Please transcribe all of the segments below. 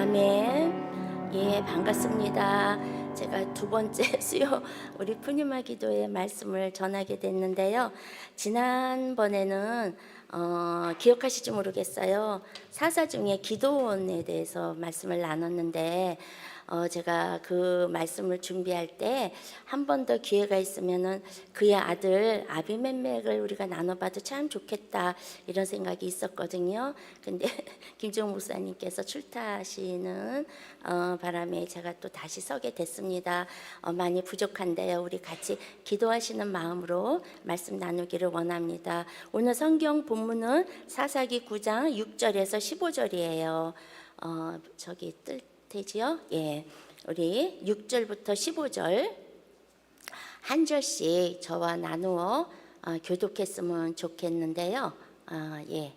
아멘. 예, 반갑습니다. 제가 두 번째 수요 우리 푸니마 기도의 말씀을 전하게 됐는데요. 지난번에는 기억하실지 모르겠어요. 사사 중에 기도원에 대해서 말씀을 나눴는데 제가 그 말씀을 준비할 때 한 번 더 기회가 있으면은 그의 아들 아비멜렉을 우리가 나눠봐도 참 좋겠다 이런 생각이 있었거든요. 근데 김지용 목사님께서 출타하시는 바람에 제가 또 다시 서게 됐습니다. 많이 부족한데요. 우리 같이 기도하시는 마음으로 말씀 나누기를 원합니다. 오늘 성경 본문은 사사기 9장 6절에서 15절이에요. 저기 뜰 테지요? 예, 우리 6절부터 15절 한 절씩 저와 나누어 교독했으면 좋겠는데요. 예.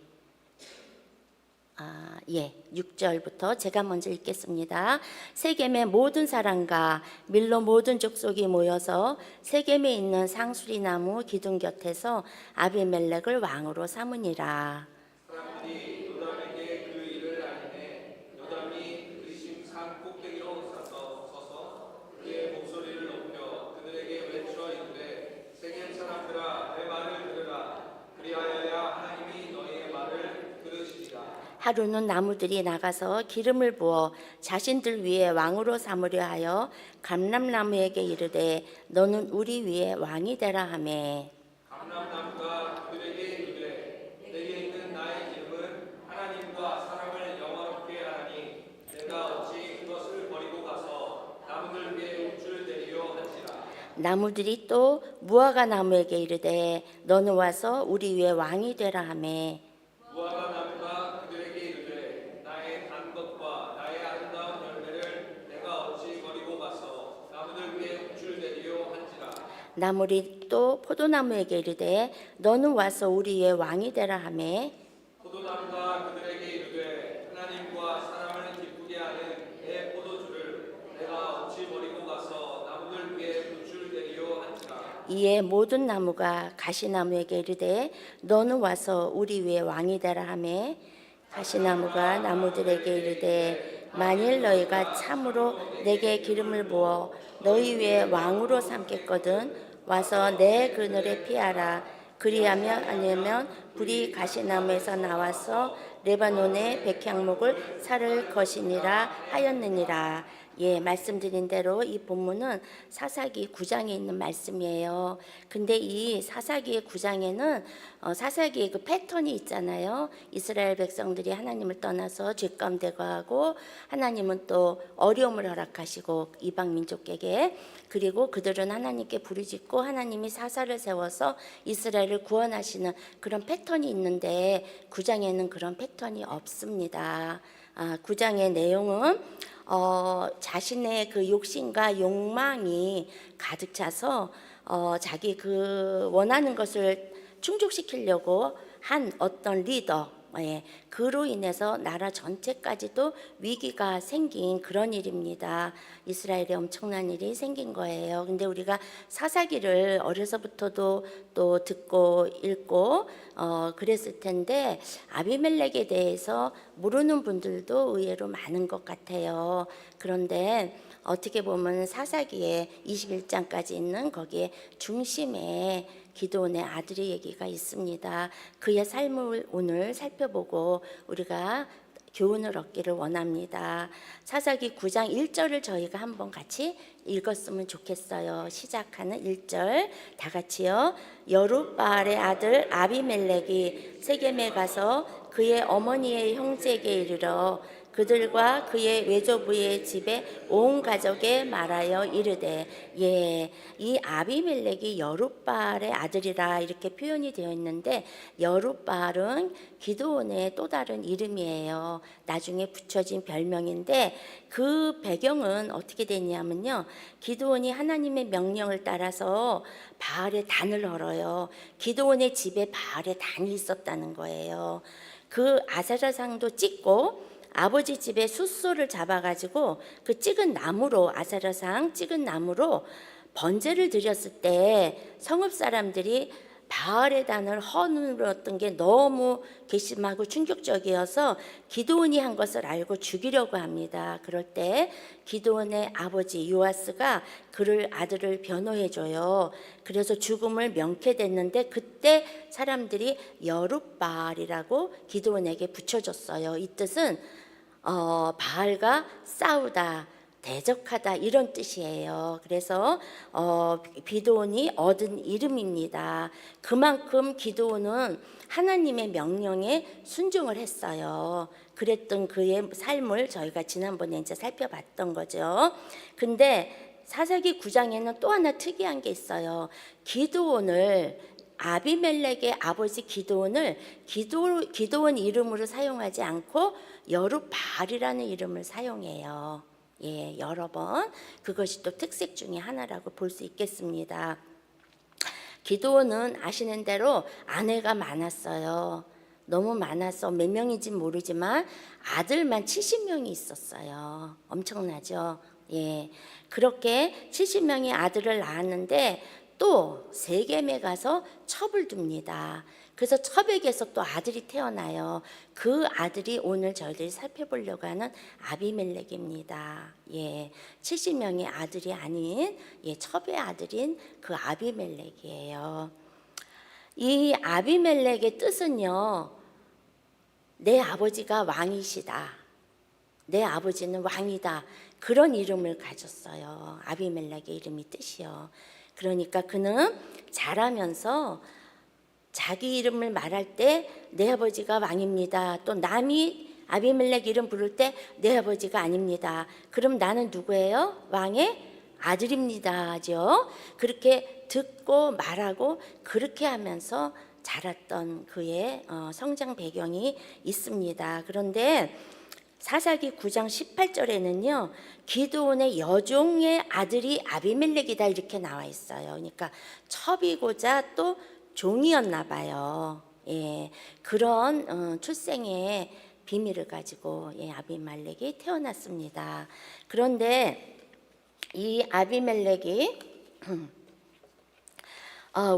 6절부터 제가 먼저 읽겠습니다. 세겜의 모든 사람과 밀로 모든 족속이 모여서 세겜에 있는 상수리 나무 기둥 곁에서 아비멜렉을 왕으로 삼으니라. 사람들이 요담에게 그 일을 알리매 요담이 그리심 산 꼭대기로 서서 그의 목소리를 높여 그들에게 외쳐 이르되 세겜 사람들아 내 말을 들으라. 그리하여야 하나님이 너희의 말을 들으시리라. 하루는 나무들이 나가서 기름을 부어 자신들 위에 왕으로 삼으려 하여 감람나무에게 이르되 너는 우리 위에 왕이 되라 하매 감람나무가 그들에게 이르되 내게 있는 나의 기름은 하나님과 사람을 영화롭게 하니 내가 어찌 그것을 버리고 가서 나무들에게 우쭐 대리려 한지라. 나무들이 또 무화과 나무에게 이르되 너는 와서 우리 위에 왕이 되라 하매 무화과 나무가 그들에게 이르되 나의 단 것과 나의 아름다운 열매를 내가 어찌 버리고 가서 나무들에게 우쭐 대리려 한지라. 나무들이 또 포도나무에게 이르되 너는 와서 우리 위에 왕이 되라 하매 포도나무가 그들에게 이르되 하나님과 사람을 기쁘게 하는 내 포도주를 내가 어찌 버리고 가서 나무들 위에 우쭐 대리려 한지라. 이에 모든 나무가 가시나무에게 이르되 너는 와서 우리 위에 왕이 되라 하매 가시나무가 나무들에게 이르되 만일 너희가 참으로 내게 기름을 부어 너희 위에 왕으로 삼겠거든 와서 내 그늘에 피하라. 그리하면 아니면 불이 가시나무에서 나와서 레바논의 백향목을 살을 것이니라 하였느니라. 예, 말씀드린 대로 이 본문은 사사기 9장에 있는 말씀이에요. 근데 이 사사기 9장에는 사사기의 그 패턴이 있잖아요. 이스라엘 백성들이 하나님을 떠나서 죄가운데 거하고 하나님은 또 어려움을 허락하시고 이방 민족에게 그리고 그들은 하나님께 부르짖고 하나님이 사사를 세워서 이스라엘을 구원하시는 그런 패턴이 있는데 9장에는 그런 패턴이 없습니다. 9장의 내용은 자신의 그 욕심과 욕망이 가득 차서 자기 그 원하는 것을 충족시키려고 한 어떤 리더, 그로 인해서 나라 전체까지도 위기가 생긴 그런 일입니다. 이스라엘에 엄청난 일이 생긴 거예요. 근데 우리가 사사기를 어려서부터도 또 듣고 읽고 그랬을 텐데 아비멜렉에 대해서 모르는 분들도 의외로 많은 것 같아요. 그런데 어떻게 보면 사사기에 21장까지 있는 거기에 중심에 기드온의 아들의 얘기가 있습니다. 그의 삶을 오늘 살펴보고 우리가 교훈을 얻기를 원합니다. 사사기 9장 1절을 저희가 한번 같이 읽었으면 좋겠어요. 시작하는 1절 다 같이요. 여룻바알의 아들 아비멜렉이 세겜에 가서 그의 어머니의 형제에게 이르러 그들과 그의 외조부의 집에 온 가족에 말하여 이르되 이 아비멜렉이 여룻바알의 아들이라 이렇게 표현이 되어 있는데 여룻바알은 기드온의 또 다른 이름이에요. 나중에 붙여진 별명인데 그 배경은 어떻게 되냐면요. 기드온이 하나님의 명령을 따라서 바알의 단을 헐어요. 기드온의 집에 바알의 단이 있었다는 거예요. 그 아세라상도 찍고 아버지 집에 숫소를 잡아가지고 그 찍은 나무로 아세라상 찍은 나무로 번제를 드렸을 때 성읍 사람들이 바알의 단을 허물었던 게 너무 괘씸하고 충격적이어서 기드온이 한 것을 알고 죽이려고 합니다. 그럴 때 기드온의 아버지 요아스가 그를 아들을 변호해줘요. 그래서 죽음을 명쾌됐는데 그때 사람들이 여룻바알이라고 기드온에게 붙여줬어요. 이 뜻은 바알과 싸우다, 대적하다 이런 뜻이에요. 그래서 기드온이 얻은 이름입니다. 그만큼 기드온은 하나님의 명령에 순종을 했어요. 그랬던 그의 삶을 저희가 지난번에 이제 살펴봤던 거죠. 근데 사사기 9장에는 또 하나 특이한 게 있어요. 기드온을 아비멜렉의 아버지 기드온을 기드온 이름으로 사용하지 않고 여룻바알이라는 이름을 사용해요. 예, 여러 번. 그것이 또 특색 중에 하나라고 볼 수 있겠습니다. 기드온은 아시는 대로 아내가 많았어요. 너무 많아서 몇 명인지 모르지만 아들만 70명이 있었어요. 엄청나죠? 예. 그렇게 70명의 아들을 낳았는데 또 세겜에 가서 첩을 둡니다. 그래서 첩에게서 또 아들이 태어나요. 그 아들이 오늘 저희들이 살펴보려고 하는 아비멜렉입니다. 예, 70명의 아들이 아닌 첩의 아들인 그 아비멜렉이에요. 이 아비멜렉의 뜻은요, 내 아버지가 왕이시다, 내 아버지는 왕이다, 그런 이름을 가졌어요. 아비멜렉의 이름이 뜻이요. 그러니까 그는 자라면서 자기 이름을 말할 때 내 아버지가 왕입니다. 또 남이 아비멜렉 이름 부를 때 내 아버지가 아닙니다. 그럼 나는 누구예요? 왕의 아들입니다죠. 그렇게 듣고 말하고 그렇게 하면서 자랐던 그의 성장 배경이 있습니다. 그런데 사사기 9장 18절에는요. 기드온의 여종의 아들이 아비멜렉이다 이렇게 나와 있어요. 그러니까 첩이고자 또 종이었나 봐요. 예, 그런 출생의 비밀을 가지고 아비멜렉이 태어났습니다. 그런데 이 아비멜렉이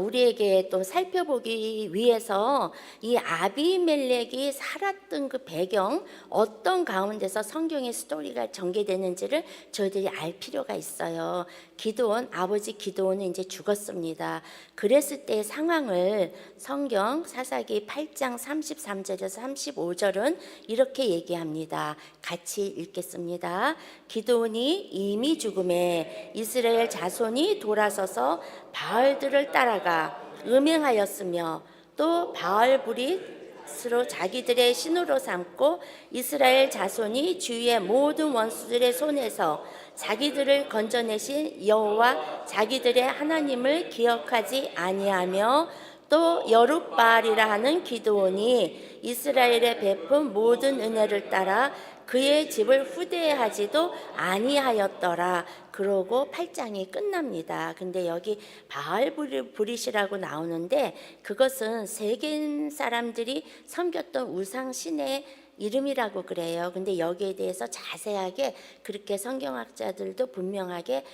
우리에게 또 살펴보기 위해서 이 아비멜렉이 살았던 그 배경, 어떤 가운데서 성경의 스토리가 전개되는지를 저희들이 알 필요가 있어요. 기드온, 아버지 기드온은 이제 죽었습니다. 그랬을 때의 상황을 성경 사사기 8장 33절에서 35절은 이렇게 얘기합니다. 같이 읽겠습니다. 기드온이 이미 죽음에 이스라엘 자손이 돌아서서 바알들을 따라가 음행하였으며 또 바알브릿으로 자기들의 신으로 삼고 이스라엘 자손이 주위의 모든 원수들의 손에서 자기들을 건져내신 여호와 자기들의 하나님을 기억하지 아니하며 또 여룻바알이라 하는 기드온이 이스라엘에 베푼 모든 은혜를 따라 그의 집을 후대하지도 아니하였더라. 그러고 8장이 끝납니다. 근데 여기 바알브릿이라고 나오는데 그것은 세겜 사람들이 섬겼던 우상 신의 이름이라고 그래요. 근데 여기에 대해서 자세하게 그렇게 성경학자들도 분명하게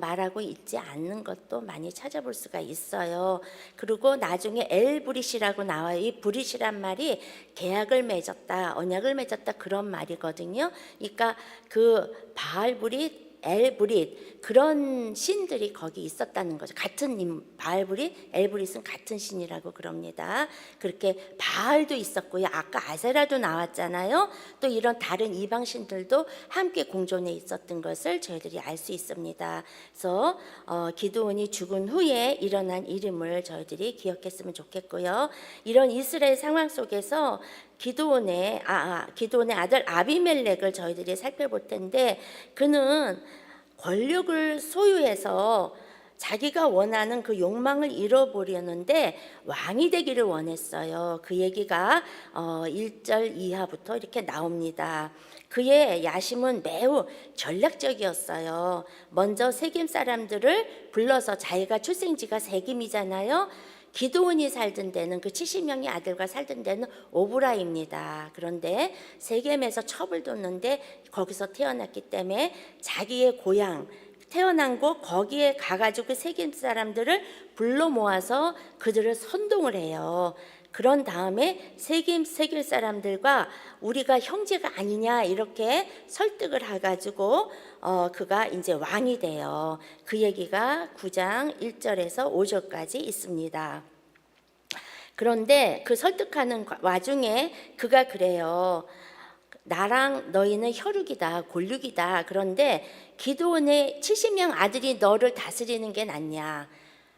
말하고 있지 않는 것도 많이 찾아볼 수가 있어요. 그리고 나중에 엘브릿이라고 나와요. 이 브릿이란 말이 계약을 맺었다, 언약을 맺었다 그런 말이거든요. 그러니까 그 바알브릿, 엘브릿 그런 신들이 거기 있었다는 거죠. 같은 바알브릿, 엘브릿은 같은 신이라고 그럽니다. 그렇게 바알도 있었고요. 아까 아세라도 나왔잖아요. 또 이런 다른 이방 신들도 함께 공존해 있었던 것을 저희들이 알 수 있습니다. 그래서 기드온이 죽은 후에 일어난 이름을 저희들이 기억했으면 좋겠고요. 이런 이스라엘 상황 속에서 기드온의 아들 아비멜렉을 저희들이 살펴볼 텐데 그는 권력을 소유해서 자기가 원하는 그 욕망을 이뤄보려는데 왕이 되기를 원했어요. 그 얘기가 1절 이하부터 이렇게 나옵니다. 그의 야심은 매우 전략적이었어요. 먼저 세겜 사람들을 불러서 자기가 출생지가 세겜이잖아요. 기드온이 살던 데는 그 70명의 아들과 살던 데는 오브라입니다. 그런데 세겜에서 첩을 뒀는데 거기서 태어났기 때문에 자기의 고향 태어난 곳 거기에 가가지고 그 세겜 사람들을 불러 모아서 그들을 선동을 해요. 그런 다음에 세겜 사람들과 우리가 형제가 아니냐 이렇게 설득을 해가지고 그가 이제 왕이 돼요. 그 얘기가 9장 1절에서 5절까지 있습니다. 그런데 그 설득하는 와중에 그가 그래요. 나랑 너희는 혈육이다, 골육이다. 그런데 기드온의 70명 아들이 너를 다스리는 게 낫냐?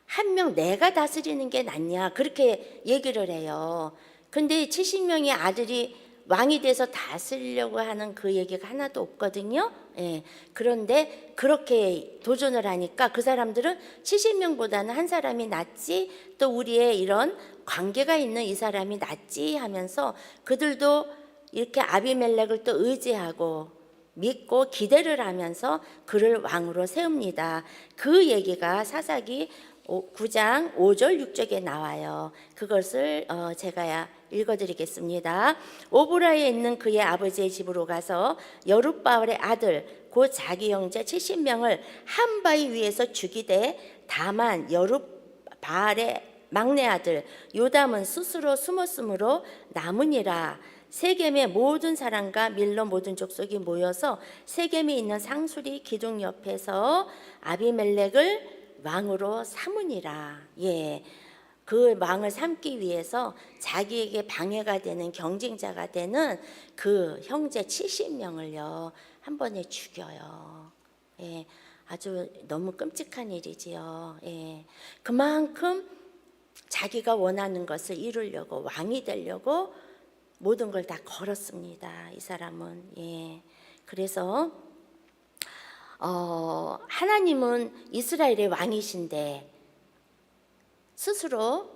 한 명 내가 다스리는 게 낫냐? 그렇게 얘기를 해요. 근데 70명의 아들이 왕이 돼서 다스리려고 하는 그 얘기가 하나도 없거든요. 예. 그런데 그렇게 도전을 하니까 그 사람들은 70명보다는 한 사람이 낫지, 또 우리의 이런 관계가 있는 이 사람이 낫지 하면서 그들도 이렇게 아비멜렉을 또 의지하고 믿고 기대를 하면서 그를 왕으로 세웁니다. 그 얘기가 사사기 9장 5절 6절에 나와요. 그것을 제가 읽어드리겠습니다. 오브라에 있는 그의 아버지의 집으로 가서 여룻바알의 아들 곧 자기 형제 70명을 한 바위 위에서 죽이되 다만 여룻바알의 막내 아들 요담은 스스로 숨었으므로 남으니라. 세겜의 모든 사람과 밀로 모든 족속이 모여서 세겜에 있는 상수리 기둥 옆에서 아비멜렉을 왕으로 삼으니라. 예, 그 왕을 삼기 위해서 자기에게 방해가 되는 경쟁자가 되는 그 형제 70명을요 한 번에 죽여요. 예, 아주 너무 끔찍한 일이지요. 예, 그만큼 자기가 원하는 것을 이루려고 왕이 되려고 모든 걸 다 걸었습니다. 이 사람은. 예. 그래서 하나님은 이스라엘의 왕이신데 스스로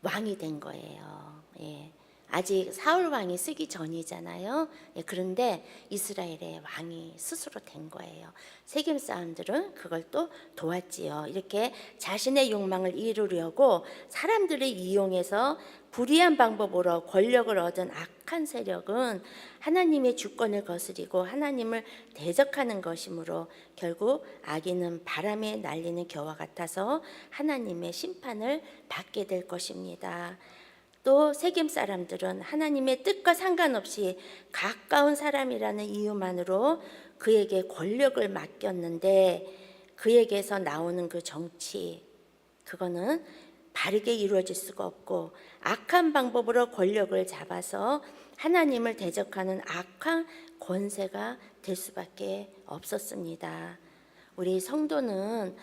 왕이 된 거예요. 예. 아직 사울 왕이 쓰기 전이잖아요. 예. 그런데 이스라엘의 왕이 스스로 된 거예요. 세겜 사람들은 그걸 또 도왔지요. 이렇게 자신의 욕망을 이루려고 사람들을 이용해서 불의한 방법으로 권력을 얻은 악한 세력은 하나님의 주권을 거스리고 하나님을 대적하는 것이므로 결국 악인은 바람에 날리는 겨와 같아서 하나님의 심판을 받게 될 것입니다. 또 세겜 사람들은 하나님의 뜻과 상관없이 가까운 사람이라는 이유만으로 그에게 권력을 맡겼는데 그에게서 나오는 그 정치, 그거는 바르게 이루어질 수가 없고 악한 방법으로 권력을 잡아서 하나님을 대적하는 악한 권세가 될 수밖에 없었습니다. 우리 성도는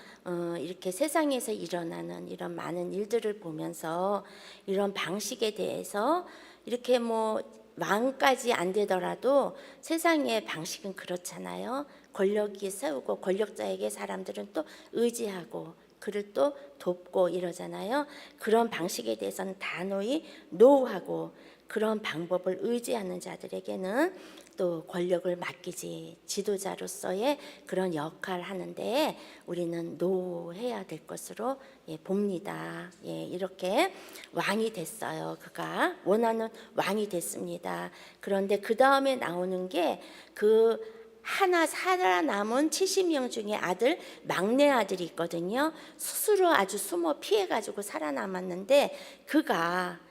이렇게 세상에서 일어나는 이런 많은 일들을 보면서 이런 방식에 대해서 이렇게 뭐 왕까지 안 되더라도 세상의 방식은 그렇잖아요. 권력이 세우고 권력자에게 사람들은 또 의지하고 그를 또 돕고 이러잖아요. 그런 방식에 대해서는 단호히 노하고 그런 방법을 의지하는 자들에게는 또 권력을 맡기지 지도자로서의 그런 역할을 하는데 우리는 노해야 될 것으로 봅니다. 이렇게 왕이 됐어요. 그가 원하는 왕이 됐습니다. 그런데 그 다음에 나오는 게 그 하나 살아남은 70명 중에 아들 막내 아들이 있거든요. 스스로 아주 숨어 피해가지고 살아남았는데 그가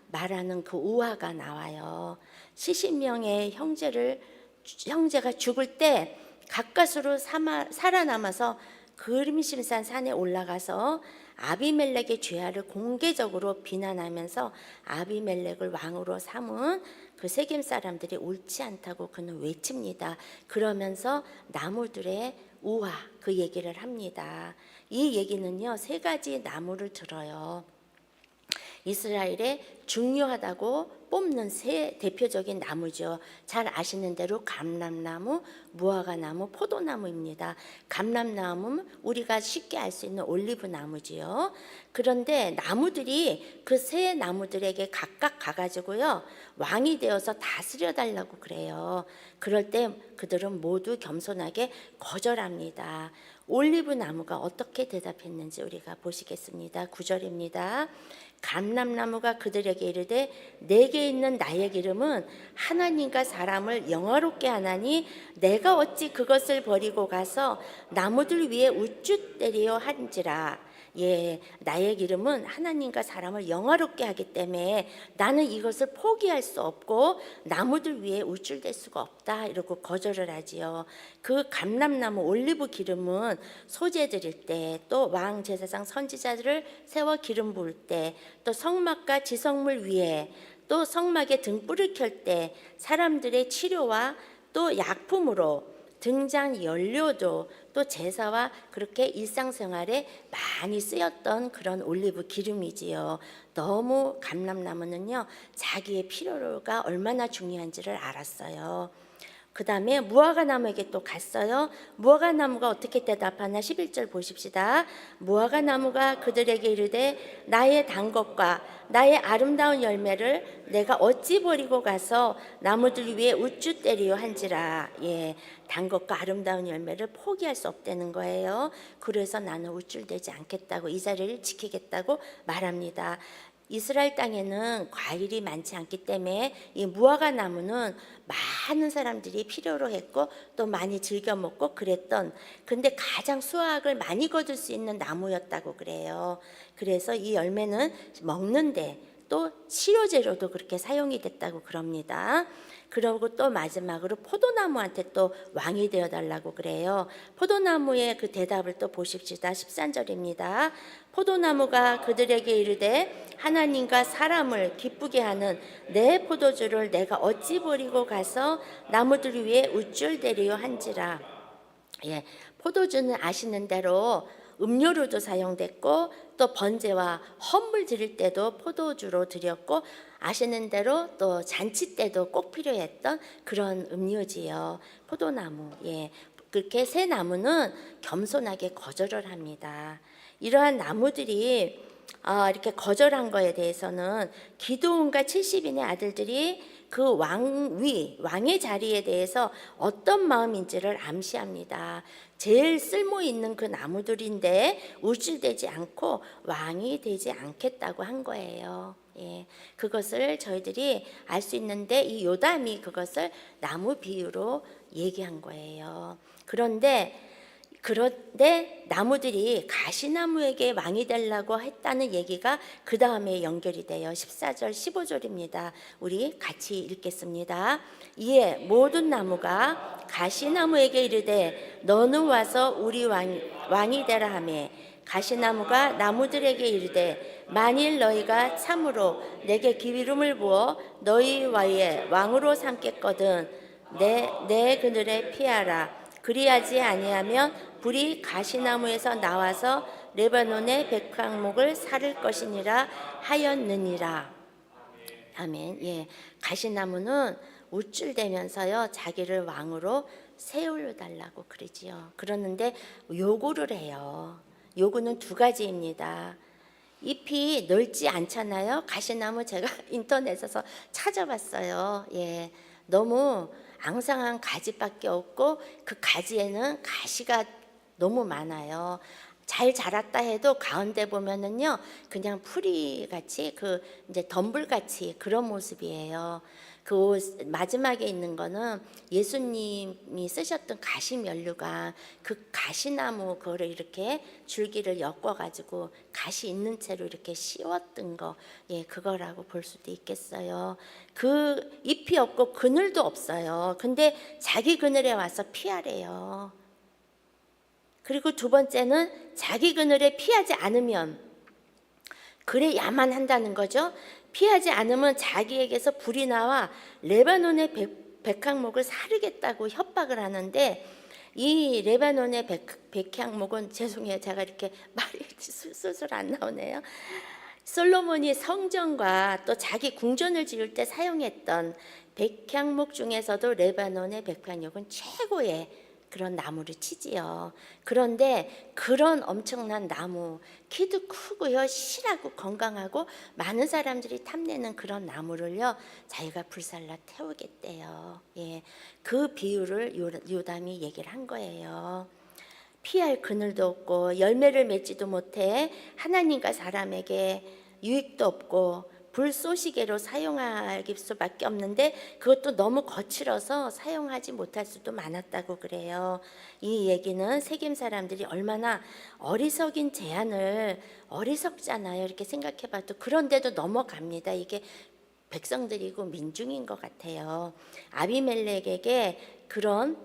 말하는 그 우화가 나와요. 70명의 형제가 죽을 때 가까스로 살아남아서 그림심산 산에 올라가서 아비멜렉의 죄악을 공개적으로 비난하면서 아비멜렉을 왕으로 삼은 그 세겜 사람들이 옳지 않다고 그는 외칩니다. 그러면서 나무들의 우화 그 얘기를 합니다. 이 얘기는요 세 가지 나무를 들어요. 이스라엘에 중요하다고 뽑는 세 대표적인 나무죠. 잘 아시는 대로 감람나무, 무화과나무, 포도나무입니다. 감람나무는 우리가 쉽게 알 수 있는 올리브 나무지요. 그런데 나무들이 그 세 나무들에게 각각 가가지고요 왕이 되어서 다스려 달라고 그래요. 그럴 때 그들은 모두 겸손하게 거절합니다. 올리브 나무가 어떻게 대답했는지 우리가 보시겠습니다. 9절입니다. 감람나무가 그들에게 이르되 내게 있는 나의 기름은 하나님과 사람을 영화롭게 하나니 내가 어찌 그것을 버리고 가서 나무들 위에 우쭈대리어 한지라. 예, 나의 기름은 하나님과 사람을 영화롭게 하기 때문에 나는 이것을 포기할 수 없고 나무들 위에 우쭐댈 수가 없다 이러고 거절을 하지요. 그 감람나무 올리브 기름은 소재 드릴 때, 또 왕 제사장 선지자들을 세워 기름 부을 때, 또 성막과 지성물 위에, 또 성막에 등불을 켤 때 사람들의 치료와 또 약품으로 등잔 연료도 또 제사와 그렇게 일상생활에 많이 쓰였던 그런 올리브 기름이지요. 너무 감람나무는요 자기의 필요가 얼마나 중요한지를 알았어요. 그 다음에 무화과 나무에게 또 갔어요. 무화과 나무가 어떻게 대답하나 11절 보십시다. 무화과 나무가 그들에게 이르되 나의 단 것과 나의 아름다운 열매를 내가 어찌 버리고 가서 나무들 위에 우쭈대리요 한지라. 예, 단 것과 아름다운 열매를 포기할 수 없다는 거예요. 그래서 나는 우쭐대지 않겠다고, 이 자리를 지키겠다고 말합니다. 이스라엘 땅에는 과일이 많지 않기 때문에 이 무화과 나무는 많은 사람들이 필요로 했고 또 많이 즐겨 먹고 그랬던, 근데 가장 수확을 많이 거둘 수 있는 나무였다고 그래요. 그래서 이 열매는 먹는데 또 치료제로도 그렇게 사용이 됐다고 그럽니다. 그러고 또 마지막으로 포도나무한테 또 왕이 되어달라고 그래요. 포도나무의 그 대답을 또 보십시다. 13절입니다. 포도나무가 그들에게 이르되 하나님과 사람을 기쁘게 하는 내 포도주를 내가 어찌 버리고 가서 나무들 위에 우쭐대리요 한지라. 예, 포도주는 아시는 대로 음료로도 사용됐고 또 번제와 헌물 드릴 때도 포도주로 드렸고, 아시는 대로 또 잔치 때도 꼭 필요했던 그런 음료지요. 포도나무. 예, 그렇게 새 나무는 겸손하게 거절을 합니다. 이러한 나무들이 이렇게 거절한 거에 대해서는 기드온과 70인의 아들들이 그 왕의 자리에 대해서 어떤 마음인지를 암시합니다. 제일 쓸모 있는 그 나무들인데 우쭐대지 않고 왕이 되지 않겠다고 한 거예요. 예, 그것을 저희들이 알 수 있는데 이 요담이 그것을 나무 비유로 얘기한 거예요. 그런데 나무들이 가시나무에게 왕이 되려고 했다는 얘기가 그 다음에 연결이 돼요. 14절 15절입니다. 우리 같이 읽겠습니다. 이에 모든 나무가 가시나무에게 이르되 너는 와서 우리 왕이 되라 하며, 가시나무가 나무들에게 이르되 만일 너희가 참으로 내게 기름을 부어 너희 위에 왕으로 삼겠거든 내 그늘에 피하라. 그리하지 아니하면 불이 가시나무에서 나와서 레바논의 백향목을 사를 것이니라 하였느니라. 아멘. 예, 가시나무는 우쭐대면서요 자기를 왕으로 세울달라고 그러지요. 그러는데 요구를 해요. 요구는 두 가지입니다. 잎이 넓지 않잖아요. 가시나무 제가 인터넷에서 찾아봤어요. 예, 너무 앙상한 가지밖에 없고 그 가지에는 가시가 너무 많아요. 잘 자랐다 해도 가운데 보면은요 그냥 풀이 같이 그 이제 덤불 같이 그런 모습이에요. 그 마지막에 있는 거는 예수님이 쓰셨던 가시면류가 그 가시나무 그거를 이렇게 줄기를 엮어 가지고 가시 있는 채로 이렇게 씌웠던 거, 예, 그거라고 볼 수도 있겠어요. 그 잎이 없고 그늘도 없어요. 근데 자기 그늘에 와서 피하래요. 그리고 두 번째는 자기 그늘에 피하지 않으면 그래 야만한다는 거죠. 피하지 않으면 자기에게서 불이 나와 레바논의 백향목을 사르겠다고 협박을 하는데, 이 레바논의 백향목은 죄송해요 제가 이렇게 말이 술술 안 나오네요. 솔로몬이 성전과 또 자기 궁전을 지을 때 사용했던 백향목 중에서도 레바논의 백향목은 최고의 그런 나무를 치지요. 그런데 그런 엄청난 나무, 키도 크고요 실하고 건강하고 많은 사람들이 탐내는 그런 나무를요 자기가 불살라 태우겠대요. 예, 그 비유를 요담이 얘기를 한 거예요. 피할 그늘도 없고 열매를 맺지도 못해 하나님과 사람에게 유익도 없고 불쏘시개로 사용할 수밖에 없는데 그것도 너무 거칠어서 사용하지 못할 수도 많았다고 그래요. 이 얘기는 세겜 사람들이 얼마나 어리석인 제안을, 어리석잖아요. 이렇게 생각해봐도 그런데도 넘어갑니다. 이게 백성들이고 민중인 것 같아요. 아비멜렉에게 그런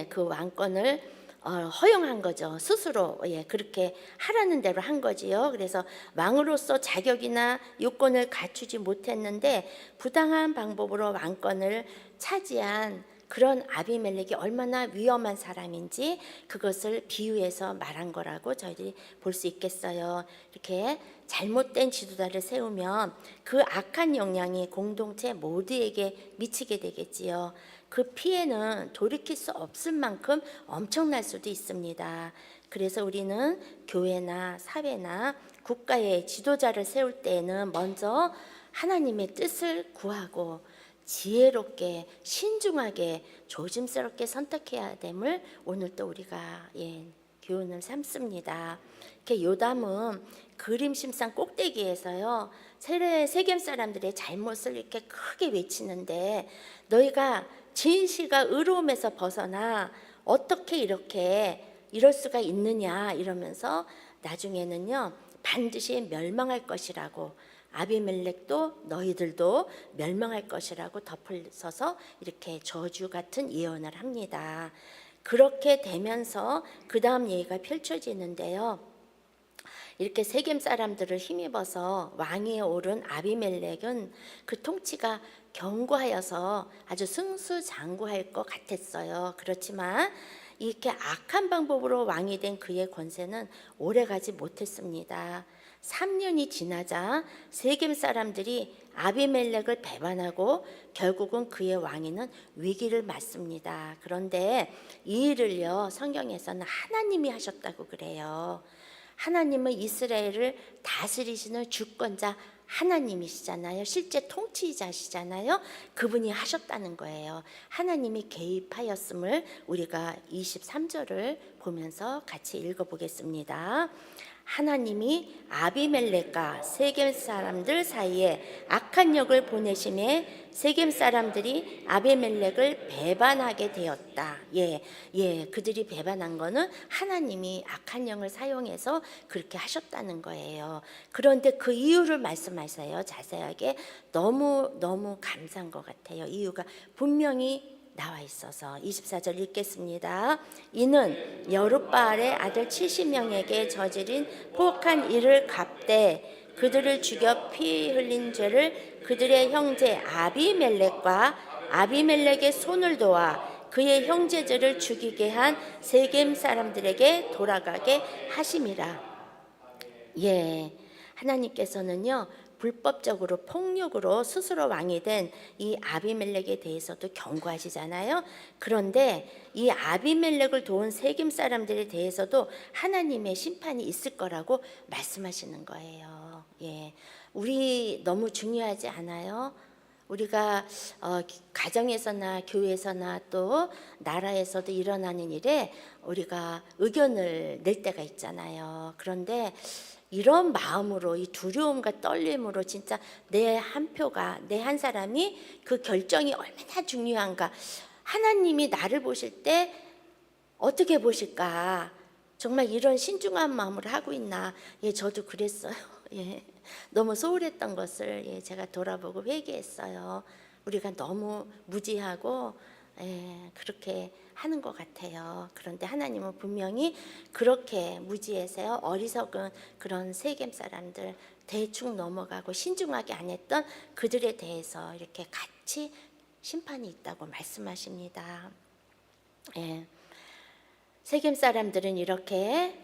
그 왕권을 허용한 거죠. 스스로 그렇게 하라는 대로 한 거지요. 그래서 왕으로서 자격이나 요건을 갖추지 못했는데 부당한 방법으로 왕권을 차지한 그런 아비멜렉이 얼마나 위험한 사람인지 그것을 비유해서 말한 거라고 저희들이 볼 수 있겠어요. 이렇게 잘못된 지도자를 세우면 그 악한 영향이 공동체 모두에게 미치게 되겠지요. 그 피해는 돌이킬 수 없을 만큼 엄청날 수도 있습니다. 그래서 우리는 교회나 사회나 국가의 지도자를 세울 때에는 먼저 하나님의 뜻을 구하고 지혜롭게 신중하게 조심스럽게 선택해야 됨을 오늘 또 우리가 교훈을 삼습니다. 이렇게 요담은 그림심산 꼭대기에서요 세겜 사람들의 잘못을 이렇게 크게 외치는데 너희가 진실과 의로움에서 벗어나 어떻게 이렇게 이럴 수가 있느냐 이러면서 나중에는요 반드시 멸망할 것이라고 아비멜렉도 너희들도 멸망할 것이라고 덧붙여서 이렇게 저주 같은 예언을 합니다. 그렇게 되면서 그 다음 얘기가 펼쳐지는데요. 이렇게 세겜 사람들을 힘입어서 왕위에 오른 아비멜렉은 그 통치가 견고하여서 아주 승수장구할 것 같았어요. 그렇지만 이렇게 악한 방법으로 왕이 된 그의 권세는 오래가지 못했습니다. 3년이 지나자 세겜 사람들이 아비멜렉을 배반하고 결국은 그의 왕위는 위기를 맞습니다. 그런데 이 일을요 성경에서는 하나님이 하셨다고 그래요. 하나님은 이스라엘을 다스리시는 주권자 하나님이시잖아요. 실제 통치자시잖아요. 그분이 하셨다는 거예요. 하나님이 개입하였음을 우리가 23절을 보면서 같이 읽어보겠습니다. 하나님이 아비멜렉과 세겜 사람들 사이에 악한 영을 보내심에 세겜 사람들이 아비멜렉을 배반하게 되었다. 그들이 배반한 거는 하나님이 악한 영을 사용해서 그렇게 하셨다는 거예요. 그런데 그 이유를 말씀하세요. 자세하게 너무 감사한 것 같아요. 이유가 분명히 나와 있어서 24절 읽겠습니다. 이는 여룻바알의 아들 70명에게 저지른 포악한 일을 갚되 그들을 죽여 피 흘린 죄를 그들의 형제 아비멜렉과 아비멜렉의 손을 도와 그의 형제들을 죽이게 한 세겜 사람들에게 돌아가게 하심이라. 하나님께서는요 불법적으로 폭력으로 스스로 왕이 된 이 아비멜렉에 대해서도 경고하시잖아요. 그런데 이 아비멜렉을 도운 세겜 사람들에 대해서도 하나님의 심판이 있을 거라고 말씀하시는 거예요. 우리 너무 중요하지 않아요? 우리가 가정에서나 교회에서나 또 나라에서도 일어나는 일에 우리가 의견을 낼 때가 있잖아요. 그런데 이런 마음으로 이 두려움과 떨림으로 진짜 내 한 표가 내 한 사람이 그 결정이 얼마나 중요한가 하나님이 나를 보실 때 어떻게 보실까 정말 이런 신중한 마음으로 하고 있나 저도 그랬어요. 너무 소홀했던 것을 제가 돌아보고 회개했어요. 우리가 너무 무지하고 그렇게 하는 것 같아요. 그런데 하나님은 분명히 그렇게 무지해서요 어리석은 그런 세겜 사람들 대충 넘어가고 신중하게 안 했던 그들에 대해서 이렇게 같이 심판이 있다고 말씀하십니다. 세겜 사람들은 이렇게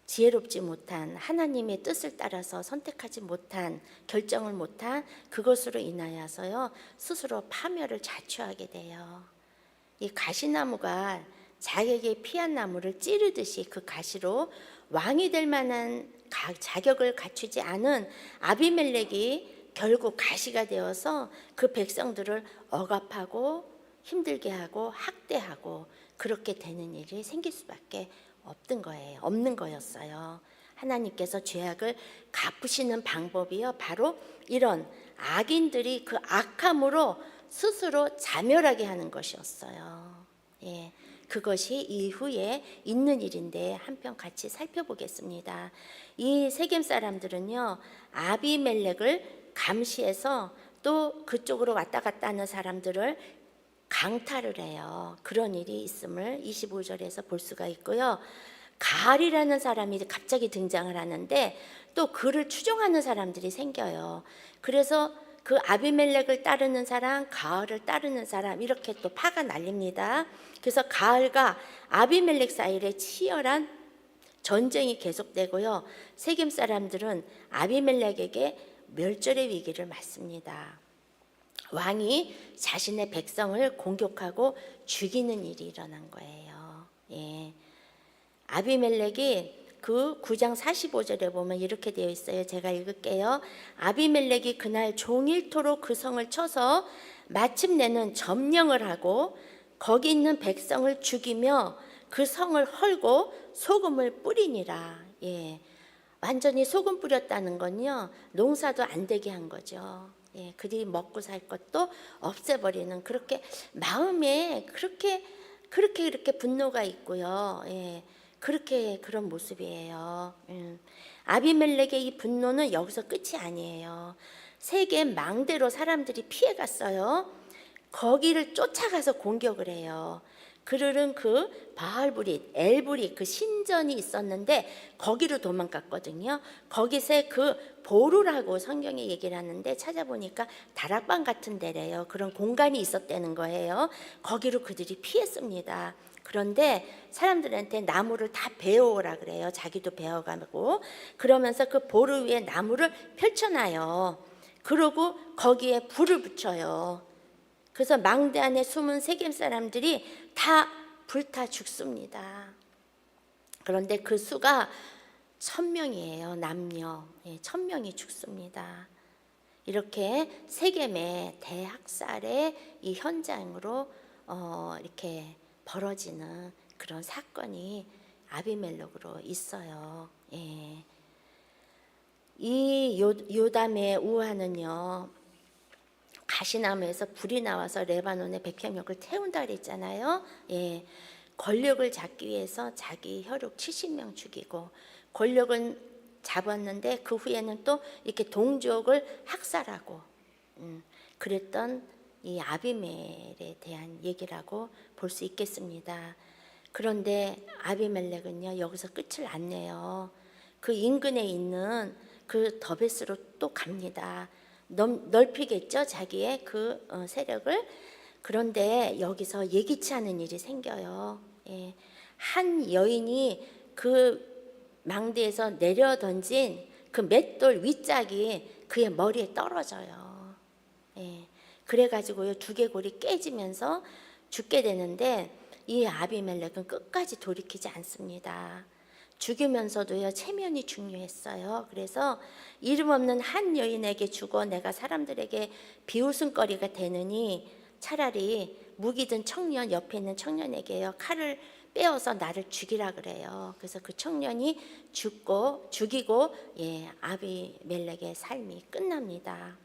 지혜롭지 못한 하나님의 뜻을 따라서 선택하지 못한 결정을 못한 그것으로 인하여서요 스스로 파멸을 자초하게 돼요. 이 가시나무가 자기에게 피한 나무를 찌르듯이 그 가시로 왕이 될 만한 자격을 갖추지 않은 아비멜렉이 결국 가시가 되어서 그 백성들을 억압하고 힘들게 하고 학대하고 그렇게 되는 일이 생길 수밖에 없는 거였어요. 하나님께서 죄악을 갚으시는 방법이요, 바로 이런 악인들이 그 악함으로 스스로 자멸하게 하는 것이었어요. 예, 그것이 이후에 있는 일인데 한편 같이 살펴보겠습니다. 이 세겜 사람들은요, 아비멜렉을 감시해서 또 그쪽으로 왔다 갔다 하는 사람들을 강탈을 해요. 그런 일이 있음을 25절에서 볼 수가 있고요. 가알이라는 사람이 갑자기 등장을 하는데 또 그를 추종하는 사람들이 생겨요. 그래서 그 아비멜렉을 따르는 사람, 가알을 따르는 사람, 이렇게 또 파가 날립니다. 그래서 가알과 아비멜렉 사이에 치열한 전쟁이 계속되고요. 세겜 사람들은 아비멜렉에게 멸절의 위기를 맞습니다. 왕이 자신의 백성을 공격하고 죽이는 일이 일어난 거예요. 예. 아비멜렉이 그 9장 45절에 보면 이렇게 되어 있어요. 제가 읽을게요. 아비멜렉이 그날 종일토록 그 성을 쳐서 마침내는 점령을 하고 거기 있는 백성을 죽이며 그 성을 헐고 소금을 뿌리니라. 예. 완전히 소금 뿌렸다는 건요, 농사도 안 되게 한 거죠. 예, 그들이 먹고 살 것도 없애버리는, 그렇게 마음에 그렇게 분노가 있고요. 예, 그런 모습이에요. 아비멜렉의 이 분노는 여기서 끝이 아니에요. 세겜 망대로 사람들이 피해갔어요. 거기를 쫓아가서 공격을 해요. 그들은 그 바알브릿, 엘브릿 그 신전이 있었는데 거기로 도망갔거든요. 거기서 그 보루라고 성경에 얘기를 하는데 찾아보니까 다락방 같은 데래요. 그런 공간이 있었다는 거예요. 거기로 그들이 피했습니다. 그런데 사람들한테 나무를 다 베어오라 그래요. 자기도 베어가고. 그러면서 그 보루 위에 나무를 펼쳐놔요. 그러고 거기에 불을 붙여요. 그래서 망대 안에 숨은 세겜 사람들이 다 불타 죽습니다. 그런데 그 수가 1000명이에요. 남녀 1000명이 죽습니다. 이렇게 세겜의 대학살의 이 현장으로 이렇게 벌어지는 그런 사건이 아비멜렉으로 있어요. 예. 이 요담의 우화는요, 가시나무에서 불이 나와서 레바논의 백향목을 태운다 그랬잖아요. 예, 권력을 잡기 위해서 자기 혈육 70명 죽이고, 권력은 잡았는데 그 후에는 또 이렇게 동족을 학살하고, 그랬던 이 아비멜에 대한 얘기라고 볼 수 있겠습니다. 그런데 아비멜렉은요, 여기서 끝을 안 내요. 그 인근에 있는 그 더베스로 또 갑니다. 넓히겠죠, 자기의 그 세력을. 그런데 여기서 예기치 않은 일이 생겨요. 예. 한 여인이 그 망대에서 내려 던진 그 맷돌 윗짝이 그의 머리에 떨어져요. 예. 그래가지고요, 두개골이 깨지면서 죽게 되는데 이 아비멜렉은 끝까지 돌이키지 않습니다. 죽이면서도요, 체면이 중요했어요. 그래서 이름 없는 한 여인에게 죽어 내가 사람들에게 비웃음거리가 되느니 차라리 무기 든 청년, 옆에 있는 청년에게요, 칼을 빼어서 나를 죽이라 그래요. 그래서 그 청년이 죽이고 예, 아비멜렉의 삶이 끝납니다.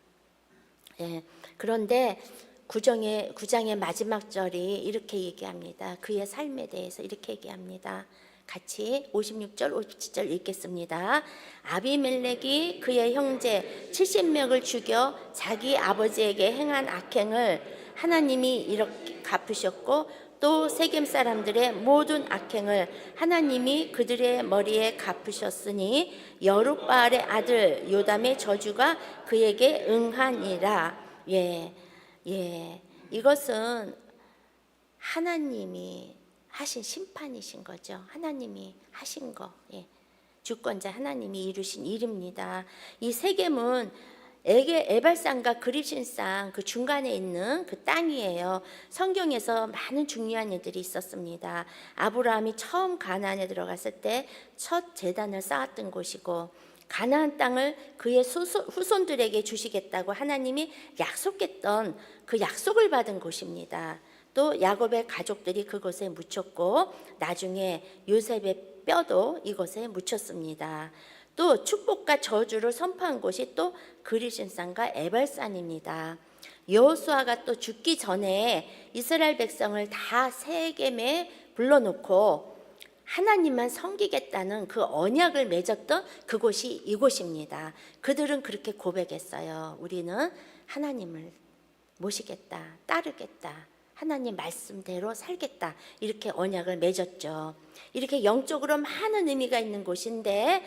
예, 그런데 9장의 마지막 절이 이렇게 얘기합니다. 그의 삶에 대해서 이렇게 얘기합니다. 같이 56절, 57절 읽겠습니다. 아비멜렉이 그의 형제 70명을 죽여 자기 아버지에게 행한 악행을 하나님이 이렇게 갚으셨고, 또 세겜 사람들의 모든 악행을 하나님이 그들의 머리에 갚으셨으니 여룻바알의 아들 요담의 저주가 그에게 응하니라. 예, 이것은 하나님이 하신 심판이신 거죠. 하나님이 하신 거. 예. 주권자 하나님이 이루신 일입니다. 이 세겜은 에발산과 그리신산 그 중간에 있는 그 땅이에요. 성경에서 많은 중요한 일들이 있었습니다. 아브라함이 처음 가나안에 들어갔을 때 첫 제단을 쌓았던 곳이고, 가나안 땅을 그의 후손들에게 주시겠다고 하나님이 약속했던 그 약속을 받은 곳입니다. 또 야곱의 가족들이 그곳에 묻혔고 나중에 요셉의 뼈도 이곳에 묻혔습니다. 또 축복과 저주를 선포한 곳이 또 그리신산과 에발산입니다. 여호수아가 또 죽기 전에 이스라엘 백성을 다 세겜에 불러놓고 하나님만 섬기겠다는 그 언약을 맺었던 그곳이 이곳입니다. 그들은 그렇게 고백했어요. 우리는 하나님을 모시겠다, 따르겠다, 하나님 말씀대로 살겠다, 이렇게 언약을 맺었죠. 이렇게 영적으로 많은 의미가 있는 곳인데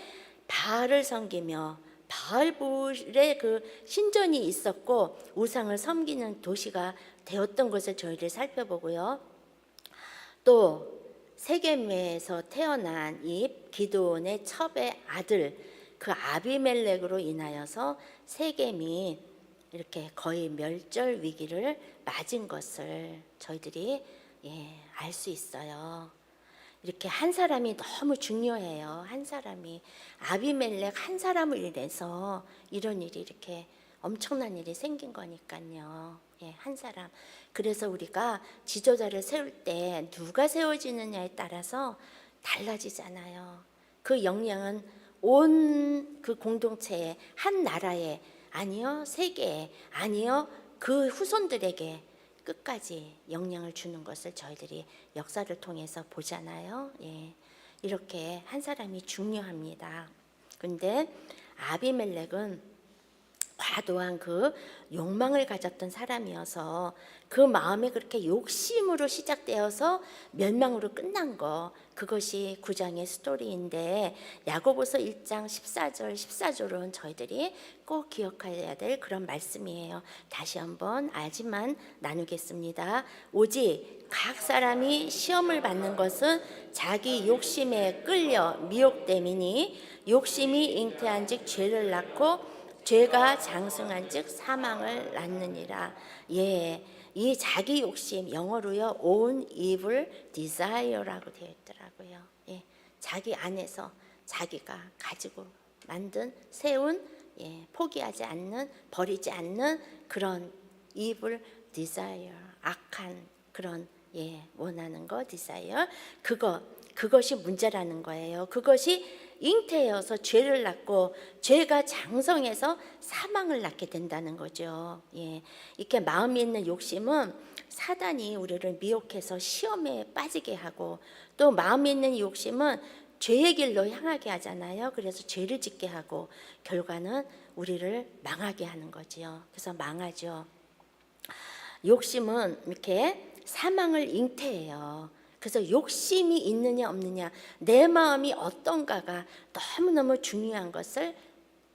바알을 섬기며 바알불의 그 신전이 있었고 우상을 섬기는 도시가 되었던 것을 저희들 살펴보고요. 또 세겜에서 태어난 이 기드온의 첩의 아들 그 아비멜렉으로 인하여서 세겜이 이렇게 거의 멸절 위기를 맞은 것을 저희들이 알 수 있어요. 이렇게 한 사람이 너무 중요해요. 한 사람이 아비멜렉 한 사람을 인해서 이런 일이 이렇게 엄청난 일이 생긴 거니까요. 한 사람. 그래서 우리가 지도자를 세울 때 누가 세워지느냐에 따라서 달라지잖아요. 그 영향은 온 그 공동체에, 한 나라에, 아니요 세계에, 아니요 그 후손들에게 끝까지 영향을 주는 것을 저희들이 역사를 통해서 보잖아요. 이렇게 한 사람이 중요합니다. 근데 아비멜렉은 과도한 그 욕망을 가졌던 사람이어서 그 마음에 그렇게 욕심으로 시작되어서 멸망으로 끝난 거, 그것이 9장의 스토리인데 야고보서 1장 14절 14절은 저희들이 꼭 기억해야 될 그런 말씀이에요. 다시 한번 알지만 나누겠습니다. 오직 각 사람이 시험을 받는 것은 자기 욕심에 끌려 미혹됨이니 욕심이 잉태한즉 죄를 낳고 죄가 장성한즉 사망을 낳느니라. 이 자기 욕심, 영어로요 own evil desire라고 되어 있더라고요. 자기 안에서 자기가 가지고 만든 세운 포기하지 않는, 버리지 않는 그런 evil desire, 악한 그런 원하는 거 desire, 그것이 문제라는 거예요. 그것이 잉태여서 죄를 낳고 죄가 장성해서 사망을 낳게 된다는 거죠. 이렇게 마음에 있는 욕심은 사단이 우리를 미혹해서 시험에 빠지게 하고, 또 마음에 있는 욕심은 죄의 길로 향하게 하잖아요. 그래서 죄를 짓게 하고 결과는 우리를 망하게 하는 거지요. 그래서 망하죠. 욕심은 이렇게 사망을 잉태해요. 그래서 욕심이 있느냐 없느냐, 내 마음이 어떤가가 너무너무 중요한 것을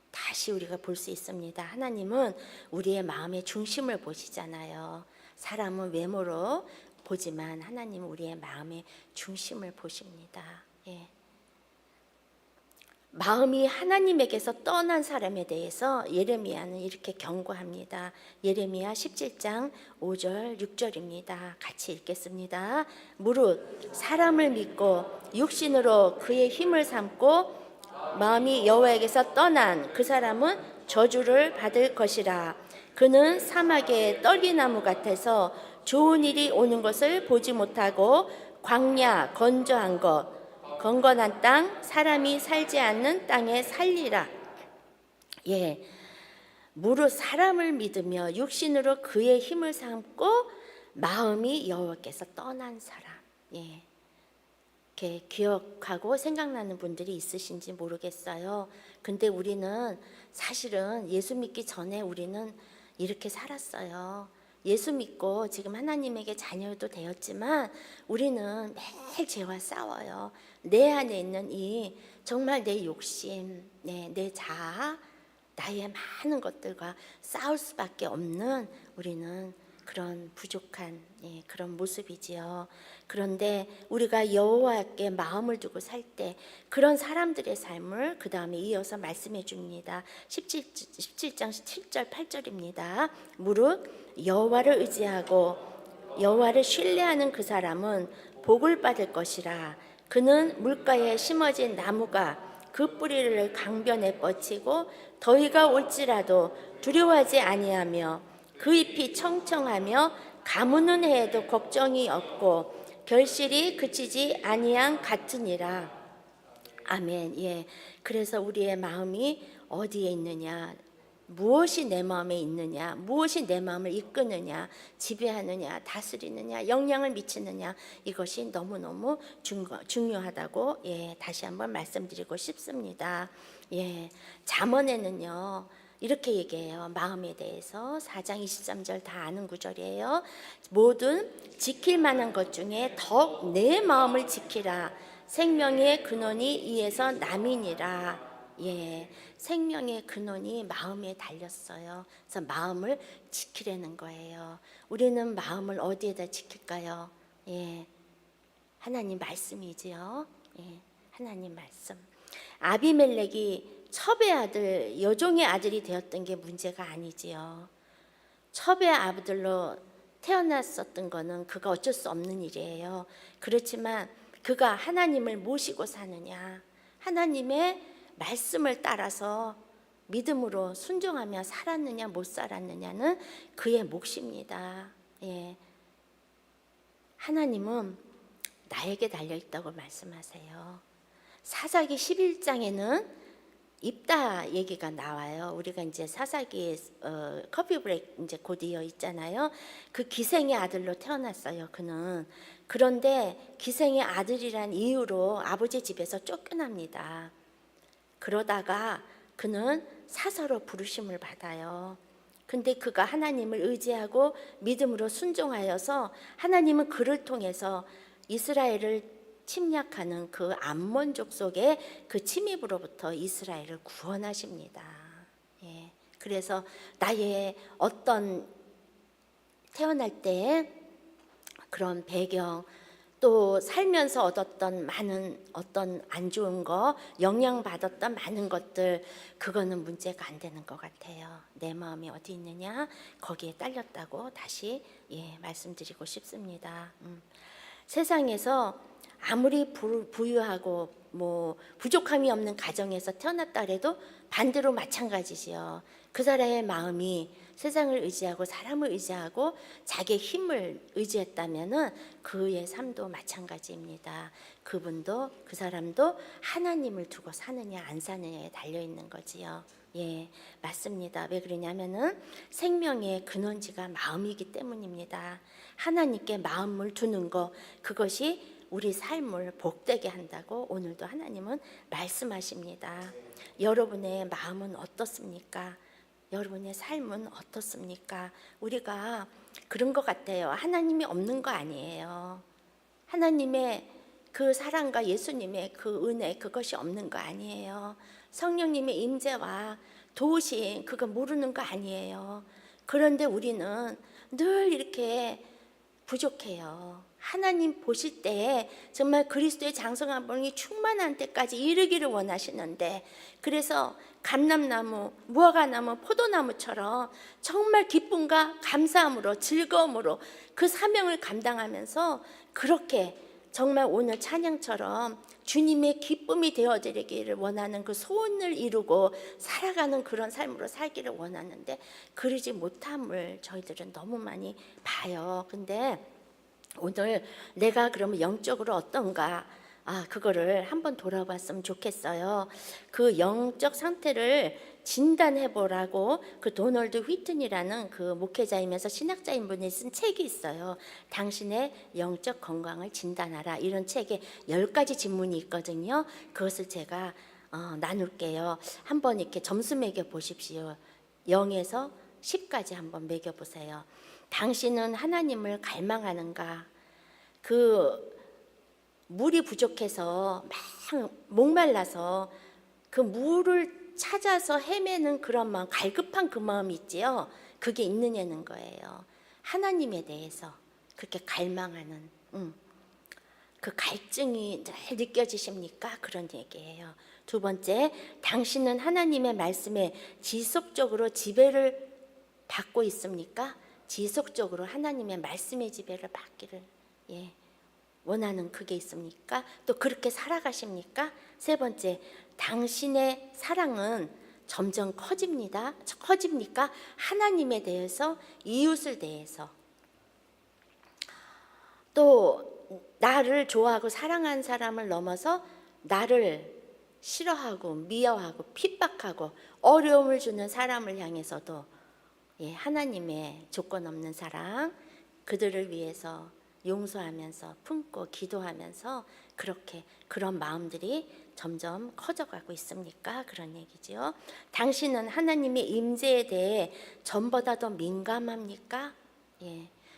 다시 우리가 볼 수 있습니다. 하나님은 우리의 마음의 중심을 보시잖아요. 사람은 외모로 보지만 하나님은 우리의 마음의 중심을 보십니다. 마음이 하나님에게서 떠난 사람에 대해서 예레미야는 이렇게 경고합니다. 예레미야 17장 5절 6절입니다. 같이 읽겠습니다. 무릇 사람을 믿고 육신으로 그의 힘을 삼고 마음이 여호와에게서 떠난 그 사람은 저주를 받을 것이라. 그는 사막의 떨기나무 같아서 좋은 일이 오는 것을 보지 못하고 광야 건조한 것, 건건한 땅, 사람이 살지 않는 땅에 살리라. 무릇 사람을 믿으며 육신으로 그의 힘을 삼고 마음이 여호와께서 떠난 사람. 이렇게 기억하고 생각나는 분들이 있으신지 모르겠어요. 근데 우리는 사실은 예수 믿기 전에 우리는 이렇게 살았어요. 예수 믿고 지금 하나님에게 자녀도 되었지만 우리는 매일 죄와 싸워요. 내 안에 있는 이 정말 내 욕심, 내 자아, 나의 많은 것들과 싸울 수밖에 없는 우리는 그런 부족한 그런 모습이지요. 그런데 우리가 여호와께 마음을 두고 살 때 그런 사람들의 삶을 그 다음에 이어서 말씀해 줍니다. 17장 7절 8절입니다. 무릇 여호와를 의지하고 여호와를 신뢰하는 그 사람은 복을 받을 것이라. 그는 물가에 심어진 나무가 그 뿌리를 강변에 뻗치고 더위가 올지라도 두려워하지 아니하며 그 잎이 청청하며 가무는 해에도 걱정이 없고 결실이 그치지 아니한 같으니라. 아멘. 예. 그래서 우리의 마음이 어디에 있느냐? 무엇이 내 마음에 있느냐? 무엇이 내 마음을 이끄느냐? 지배하느냐? 다스리느냐? 영향을 미치느냐? 이것이 너무너무 중요하다고 다시 한번 말씀드리고 싶습니다. 잠언에는요. 이렇게 얘기해요. 마음에 대해서 4장 23절 다 아는 구절이에요. 모든 지킬 만한 것 중에 더욱 내 마음을 지키라. 생명의 근원이 이에서 남이니라. 생명의 근원이 마음에 달렸어요. 그래서 마음을 지키려는 거예요. 우리는 마음을 어디에다 지킬까요? 하나님 말씀이지요. 하나님 말씀. 아비멜렉이 첩의 아들, 여종의 아들이 되었던 게 문제가 아니지요. 첩의 아들로 태어났었던 거는 그가 어쩔 수 없는 일이에요. 그렇지만 그가 하나님을 모시고 사느냐, 하나님의 말씀을 따라서 믿음으로 순종하며 살았느냐 못 살았느냐는 그의 몫입니다. 하나님은 나에게 달려있다고 말씀하세요. 사사기 11장에는 입다 얘기가 나와요. 우리가 이제 사사기 커피 브레이크 이제 곧 이어 있잖아요. 그 기생의 아들로 태어났어요. 그는. 그런데 기생의 아들이란 이유로 아버지 집에서 쫓겨납니다. 그러다가 그는 사서로 부르심을 받아요. 근데 그가 하나님을 의지하고 믿음으로 순종하여서 하나님은 그를 통해서 이스라엘을 침략하는 그 암몬족 속의 그 침입으로부터 이스라엘을 구원하십니다. 그래서 나의 어떤 태어날 때 그런 배경, 또 살면서 얻었던 많은 어떤 안 좋은 거, 영향받았던 많은 것들, 그거는 문제가 안 되는 것 같아요. 내 마음이 어디 있느냐, 거기에 딸렸다고 다시 말씀드리고 싶습니다. 세상에서 아무리 부유하고 뭐 부족함이 없는 가정에서 태어났다 해도 반대로 마찬가지지요. 그 사람의 마음이 세상을 의지하고 사람을 의지하고 자기의 힘을 의지했다면은 그의 삶도 마찬가지입니다. 그분도 그 사람도 하나님을 두고 사느냐 안 사느냐에 달려 있는 거지요. 맞습니다. 왜 그러냐면은 생명의 근원지가 마음이기 때문입니다. 하나님께 마음을 두는 거, 그것이 우리 삶을 복되게 한다고 오늘도 하나님은 말씀하십니다. 여러분의 마음은 어떻습니까? 여러분의 삶은 어떻습니까? 우리가 그런 것 같아요. 하나님이 없는 거 아니에요. 하나님의 그 사랑과 예수님의 그 은혜, 그것이 없는 거 아니에요. 성령님의 임재와 도우심, 그거 모르는 거 아니에요. 그런데 우리는 늘 이렇게 부족해요. 하나님 보실 때 정말 그리스도의 장성한 본이 충만한 때까지 이르기를 원하시는데, 그래서 감람나무, 무화과나무, 포도나무처럼 정말 기쁨과 감사함으로 즐거움으로 그 사명을 감당하면서 그렇게 정말 오늘 찬양처럼 주님의 기쁨이 되어드리기를 원하는 그 소원을 이루고 살아가는 그런 삶으로 살기를 원하는데 그러지 못함을 저희들은 너무 많이 봐요. 근데 오늘 내가 그러면 영적으로 어떤가, 그거를 한번 돌아봤으면 좋겠어요. 그 영적 상태를 진단해 보라고 그 도널드 휘튼이라는 그 목회자이면서 신학자인 분이 쓴 책이 있어요. 당신의 영적 건강을 진단하라, 이런 책에 10가지 질문이 있거든요. 그것을 제가 나눌게요. 한번 이렇게 점수 매겨 보십시오. 0에서 10까지 한번 매겨 보세요. 당신은 하나님을 갈망하는가? 그 물이 부족해서 막 목말라서 그 물을 찾아서 헤매는 그런 마음, 갈급한 그 마음이 있지요. 그게 있느냐는 거예요. 하나님에 대해서 그렇게 갈망하는 그 갈증이 늘 느껴지십니까? 그런 얘기예요. 두 번째, 당신은 하나님의 말씀에 지속적으로 지배를 받고 있습니까? 지속적으로 하나님의 말씀의 지배를 받기를 원하는 그게 있습니까? 또 그렇게 살아가십니까? 세 번째, 당신의 사랑은 점점 커집니까? 하나님에 대해서, 이웃을 대해서 나를 좋아하고 사랑하는 사람을 넘어서 나를 싫어하고 미워하고 핍박하고 어려움을 주는 사람을 향해서도 하나님의 조건 없는 사랑, 그들을 위해서 용서하면서 품고 기도하면서 그렇게 그런 마음들이 점점 커져가고 있습니까? 그런 얘기지요. 당신은 하나님의 임재에 대해 전보다 더 민감합니까?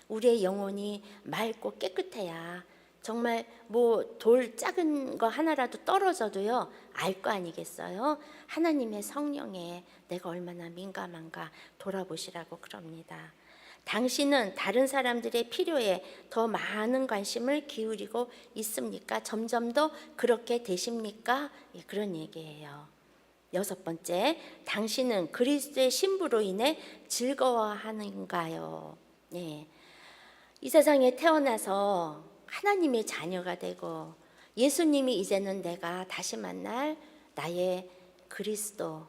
우리의 영혼이 맑고 깨끗해야 정말 뭐 돌 작은 거 하나라도 떨어져도요 알 거 아니겠어요? 하나님의 성령에 내가 얼마나 민감한가 돌아보시라고 그럽니다. 당신은 다른 사람들의 필요에 더 많은 관심을 기울이고 있습니까? 점점 더 그렇게 되십니까? 그런 얘기예요. 6번째, 당신은 그리스도의 신부로 인해 즐거워하는가요? 이 세상에 태어나서 하나님의 자녀가 되고 예수님이 이제는 내가 다시 만날 나의 그리스도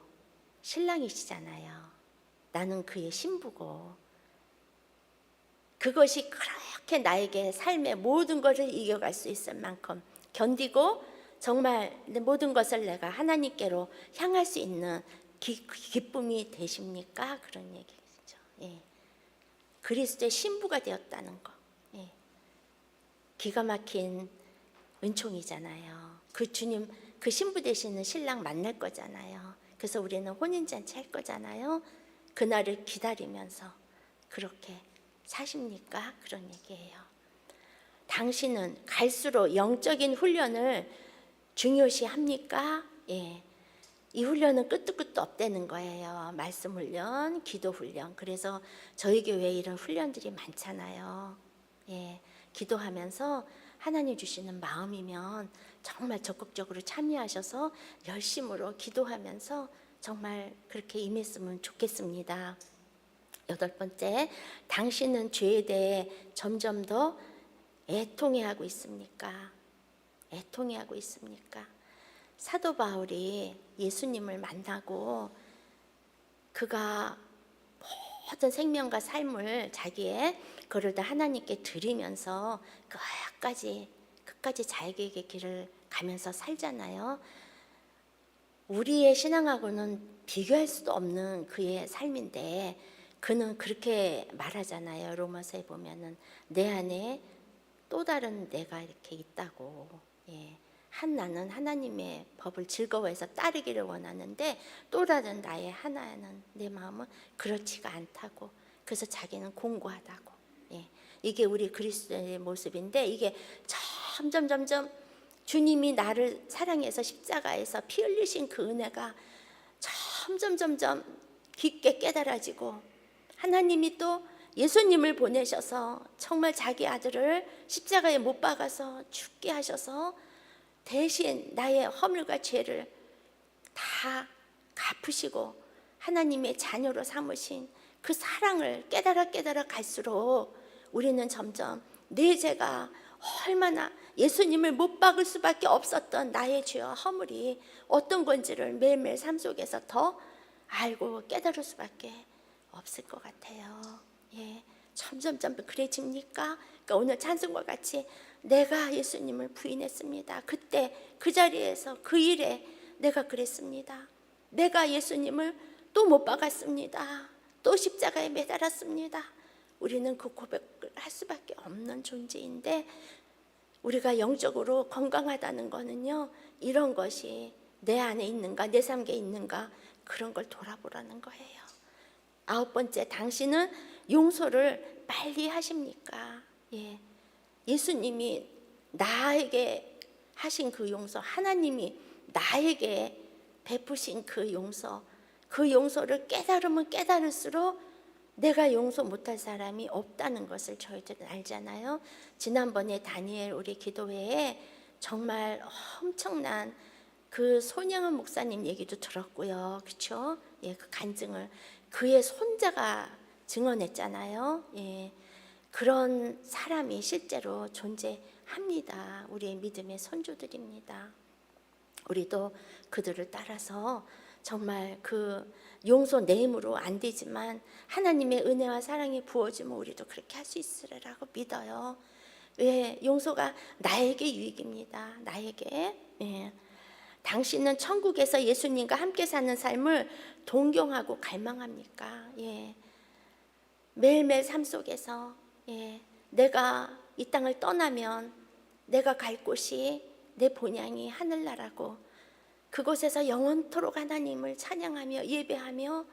신랑이시잖아요. 나는 그의 신부고 그것이 그렇게 나에게 삶의 모든 것을 이겨갈 수 있을 만큼 견디고 정말 모든 것을 내가 하나님께로 향할 수 있는 기쁨이 되십니까? 그런 얘기죠. 그리스도의 신부가 되었다는 거. 기가 막힌 은총이잖아요. 그 주님, 그 신부 되시는 신랑 만날 거잖아요. 그래서 우리는 혼인잔치 할 거잖아요. 그날을 기다리면서 그렇게 사십니까? 그런 얘기예요. 당신은 갈수록 영적인 훈련을 중요시 합니까? 이 훈련은 끝도 끝도 없다는 거예요. 말씀 훈련, 기도 훈련. 그래서 저희 교회에 이런 훈련들이 많잖아요. 기도하면서 하나님 주시는 마음이면 정말 적극적으로 참여하셔서 열심으로 기도하면서 정말 그렇게 임했으면 좋겠습니다. 8번째, 당신은 죄에 대해 점점 더 애통해하고 있습니까? 애통해하고 있습니까? 사도 바울이 예수님을 만나고 그가 모든 생명과 삶을 자기의 그를 다 하나님께 드리면서 끝까지 자기에게 길을 가면서 살잖아요. 우리의 신앙하고는 비교할 수도 없는 그의 삶인데 그는 그렇게 말하잖아요. 로마서에 보면은 내 안에 또 다른 내가 이렇게 있다고. 한 나는 하나님의 법을 즐거워해서 따르기를 원하는데 또 다른 나의 하나는 내 마음은 그렇지가 않다고. 그래서 자기는 공고하다고. 이게 우리 그리스도의 모습인데 이게 점점 주님이 나를 사랑해서 십자가에서 피 흘리신 그 은혜가 점점 깊게 깨달아지고 하나님이 또 예수님을 보내셔서 정말 자기 아들을 십자가에 못 박아서 죽게 하셔서 대신 나의 허물과 죄를 다 갚으시고 하나님의 자녀로 삼으신 그 사랑을 깨달아 갈수록 우리는 점점 내 죄가 얼마나 예수님을 못 박을 수밖에 없었던 나의 죄와 허물이 어떤 건지를 매일매일 삶 속에서 더 알고 깨달을 수밖에 없을 것 같아요. 점점 그래집니까? 그러니까 오늘 찬송과 같이 내가 예수님을 부인했습니다. 그때 그 자리에서 그 일에 내가 그랬습니다. 내가 예수님을 또 못 박았습니다. 또 십자가에 매달았습니다. 우리는 그 고백을 할 수밖에 없는 존재인데 우리가 영적으로 건강하다는 거는요 이런 것이 내 안에 있는가 내 삶에 있는가 그런 걸 돌아보라는 거예요. 9번째, 당신은 용서를 빨리 하십니까? 예수님이 나에게 하신 그 용서, 하나님이 나에게 베푸신 그 용서를 깨달으면 깨달을수록 내가 용서 못할 사람이 없다는 것을 저희들은 알잖아요. 지난번에 다니엘 우리 기도회에 정말 엄청난 그 손양은 목사님 얘기도 들었고요. 그렇죠? 그 간증을 그의 손자가 증언했잖아요. 그런 사람이 실제로 존재합니다. 우리의 믿음의 선조들입니다. 우리도 그들을 따라서 정말 그 용서 내 힘으로 안 되지만 하나님의 은혜와 사랑이 부어지면 우리도 그렇게 할 수 있으리라고 믿어요. 예, 용서가 나에게 유익입니다. 나에게. 예. 당신은 천국에서 예수님과 함께 사는 삶을 동경하고 갈망합니까? 예. 매일매일 삶 속에서 예, 내가 이 땅을 떠나면 내가 갈 곳이 내 본향이 하늘나라고 그곳에서 영원토록 하나님을 찬양하며 예배하며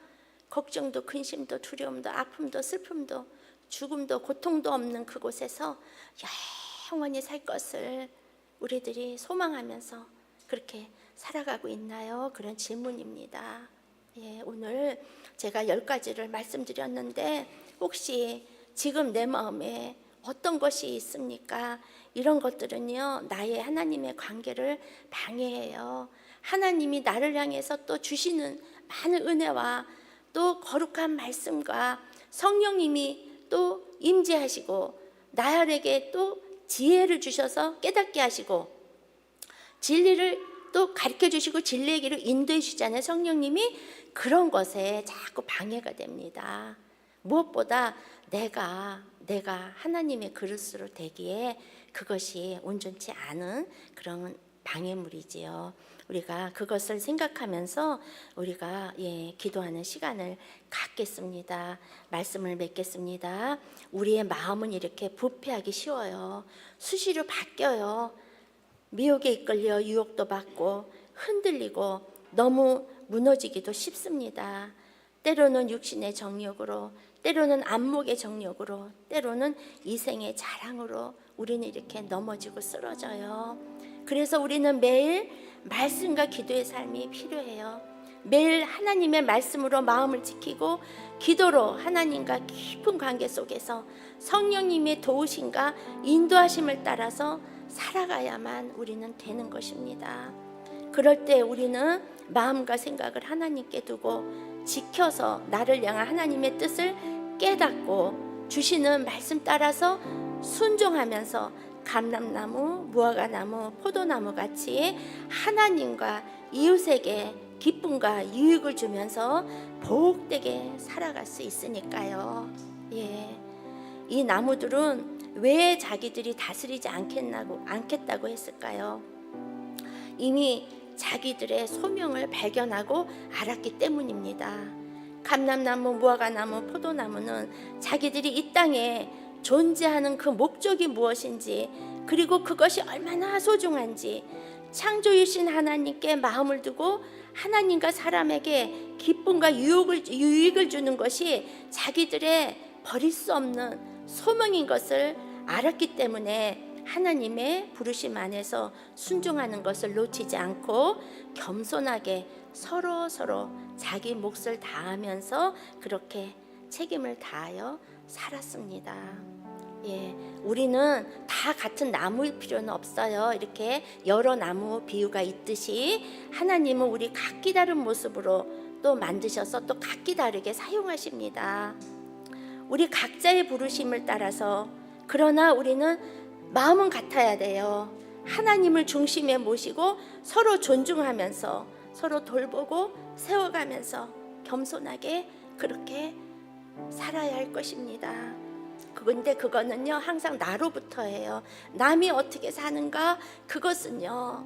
걱정도 근심도 두려움도 아픔도 슬픔도 죽음도 고통도 없는 그곳에서 영원히 살 것을 우리들이 소망하면서 그렇게 살아가고 있나요? 그런 질문입니다. 예, 오늘 제가 10가지를 말씀드렸는데 혹시 지금 내 마음에 어떤 것이 있습니까? 이런 것들은요, 나의 하나님의 관계를 방해해요. 하나님이 나를 향해서 또 주시는 많은 은혜와 또 거룩한 말씀과 성령님이 또 임재하시고 나에게 또 지혜를 주셔서 깨닫게 하시고 진리를 또 가르쳐 주시고 진리의 길을 인도해 주시잖아요. 성령님이 그런 것에 자꾸 방해가 됩니다. 무엇보다 내가 하나님의 그릇으로 되기에 그것이 온전치 않은 그런 방해물이지요. 우리가 그것을 생각하면서 우리가 기도하는 시간을 갖겠습니다. 말씀을 맺겠습니다. 우리의 마음은 이렇게 부패하기 쉬워요. 수시로 바뀌어요. 미혹에 이끌려 유혹도 받고 흔들리고 너무 무너지기도 쉽습니다. 때로는 육신의 정욕으로, 때로는 안목의 정욕으로, 때로는 이생의 자랑으로 우리는 이렇게 넘어지고 쓰러져요. 그래서 우리는 매일 말씀과 기도의 삶이 필요해요. 매일 하나님의 말씀으로 마음을 지키고 기도로 하나님과 깊은 관계 속에서 성령님의 도우심과 인도하심을 따라서 살아가야만 우리는 되는 것입니다. 그럴 때 우리는 마음과 생각을 하나님께 두고 지켜서 나를 향한 하나님의 뜻을 깨닫고 주시는 말씀 따라서 순종하면서 감람나무, 무화과나무, 포도나무 같이 하나님과 이웃에게 기쁨과 유익을 주면서 복되게 살아갈 수 있으니까요. 이 나무들은 왜 자기들이 다스리지 않겠다고 했을까요? 이미 자기들의 소명을 발견하고 알았기 때문입니다. 감람나무, 무화과나무, 포도나무는 자기들이 이 땅에 존재하는 그 목적이 무엇인지 그리고 그것이 얼마나 소중한지 창조주신 하나님께 마음을 두고 하나님과 사람에게 기쁨과 유익을 주는 것이 자기들의 버릴 수 없는 소명인 것을 알았기 때문에 하나님의 부르심 안에서 순종하는 것을 놓치지 않고 겸손하게 서로 자기 몫을 다하면서 그렇게 책임을 다하여 살았습니다. 우리는 다 같은 나무일 필요는 없어요. 이렇게 여러 나무 비유가 있듯이 하나님은 우리 각기 다른 모습으로 또 만드셔서 또 각기 다르게 사용하십니다. 우리 각자의 부르심을 따라서 그러나 우리는 마음은 같아야 돼요. 하나님을 중심에 모시고 서로 존중하면서 서로 돌보고 세워가면서 겸손하게 그렇게 살아야 할 것입니다. 근데 그거는요 항상 나로부터예요. 남이 어떻게 사는가 그것은요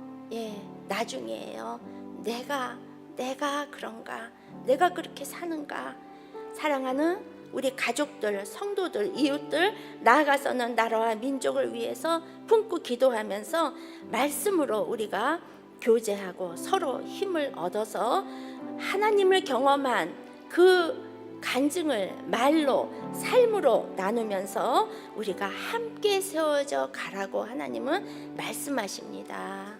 나중이에요. 내가 그런가, 내가 그렇게 사는가. 사랑하는 우리 가족들, 성도들, 이웃들, 나아가서는 나라와 민족을 위해서 품고 기도하면서 말씀으로 우리가 교제하고 서로 힘을 얻어서 하나님을 경험한 그 간증을 말로 삶으로 나누면서 우리가 함께 세워져 가라고 하나님은 말씀하십니다.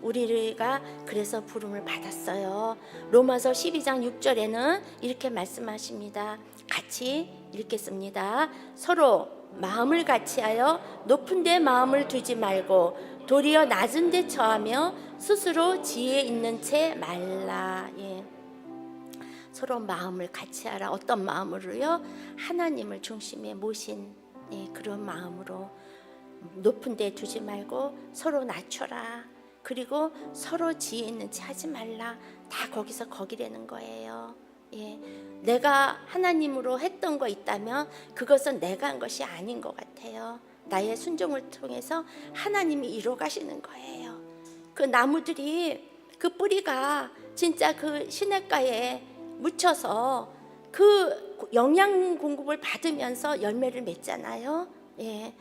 우리가 그래서 부름을 받았어요. 로마서 12장 6절에는 이렇게 말씀하십니다. 같이 읽겠습니다. 서로 마음을 같이하여 높은 데 마음을 두지 말고 도리어 낮은 데 처하며 스스로 지혜 있는 채 말라. 서로 마음을 같이하라. 어떤 마음으로요? 하나님을 중심에 모신 그런 마음으로 높은 데 두지 말고 서로 낮춰라. 그리고 서로 지혜 있는 채 하지 말라. 다 거기서 거기라는 거예요. 내가 하나님으로 했던 거 있다면 그것은 내가 한 것이 아닌 것 같아요. 나의 순종을 통해서 하나님이 이루어 가시는 거예요. 그 나무들이 그 뿌리가 진짜 그 시냇가에 묻혀서 그 영양 공급을 받으면서 열매를 맺잖아요. 예.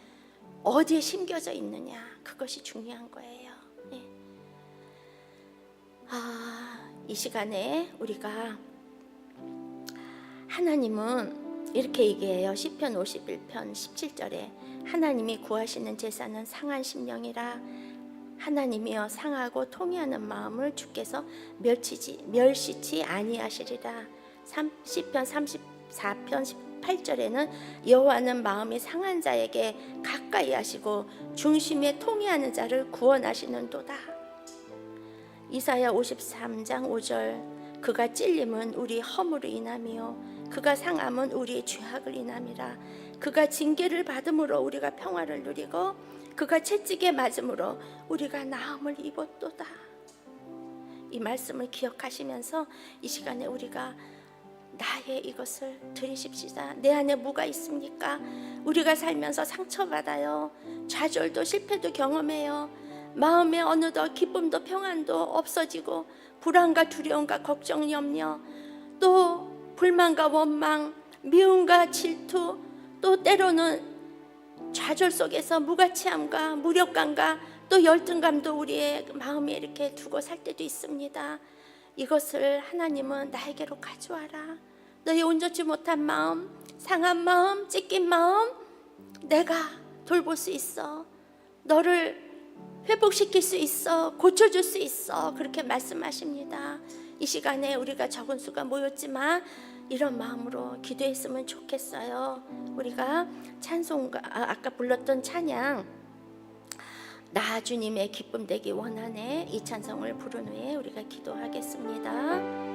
어디에 심겨져 있느냐, 그것이 중요한 거예요. 예. 이 시간에 우리가 하나님은 이렇게 얘기해요. 시편 51편 17절에 하나님이 구하시는 제사는 상한 심령이라. 하나님이여 상하고 통회하는 마음을 주께서 멸시치 아니하시리라. 시편 34편 18절에는 여호와는 마음이 상한 자에게 가까이 하시고 중심에 통회하는 자를 구원하시는도다. 이사야 53장 5절 그가 찔림은 우리 허물을 인함이요 그가 상함은 우리의 죄악을 인함이라. 그가 징계를 받음으로 우리가 평화를 누리고 그가 채찍에 맞음으로 우리가 나음을 입었도다. 이 말씀을 기억하시면서 이 시간에 우리가 나의 이것을 들이십시다. 내 안에 뭐가 있습니까? 우리가 살면서 상처받아요. 좌절도 실패도 경험해요. 마음에 어느덧 기쁨도 평안도 없어지고 불안과 두려움과 걱정 염려, 또 불만과 원망, 미움과 질투, 또 때로는 좌절 속에서 무가치함과 무력감과 또 열등감도 우리의 마음에 이렇게 두고 살 때도 있습니다. 이것을 하나님은 나에게로 가져와라. 너의 온전치 못한 마음, 상한 마음, 찢긴 마음 내가 돌볼 수 있어. 너를 회복시킬 수 있어. 고쳐줄 수 있어. 그렇게 말씀하십니다. 이 시간에 우리가 적은 수가 모였지만 이런 마음으로 기도했으면 좋겠어요. 우리가 찬송가 아까 불렀던 찬양 나 주님의 기쁨 되기 원하네, 이 찬송을 부른 후에 우리가 기도하겠습니다.